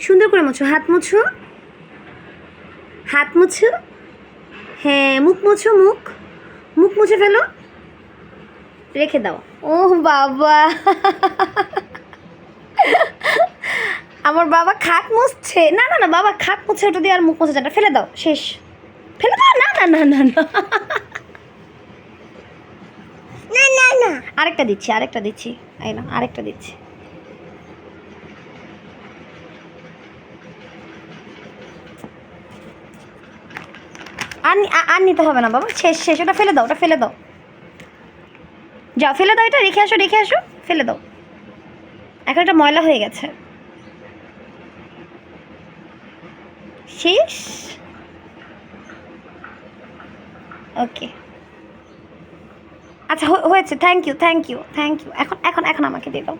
সুন্দর করে মুছো, হাত মুছো, হাত মুছো। হ্যাঁ, মুখ মুছো, মুখ মুখ মুছে ফেলো, রেখে দাও। ও বাবা, আমার বাবা খাট মুছছে। না না না বাবা, খাট মুছে ওটা দিয়ে আর মুখ মুছে, ফেলে দাও, শেষ। ফেলে দাও। না না না না না, না না না, আরেকটা দিচ্ছি, আরেকটা দিচ্ছি, এই না আরেকটা দিচ্ছি। আর নিতে হবে না বাবা, শেষ শেষ, ওটা ফেলে দাও, ওটা ফেলে দাও, যাও ফেলে দাও, এটা রেখে আসো, রেখে আসো, ফেলে দাও, এখন একটা ময়লা হয়ে গেছে। শেষ। ওকে, আচ্ছা হয়েছে, thank you thank you thank you. এখন এখন এখন আমাকে দিয়ে দাও।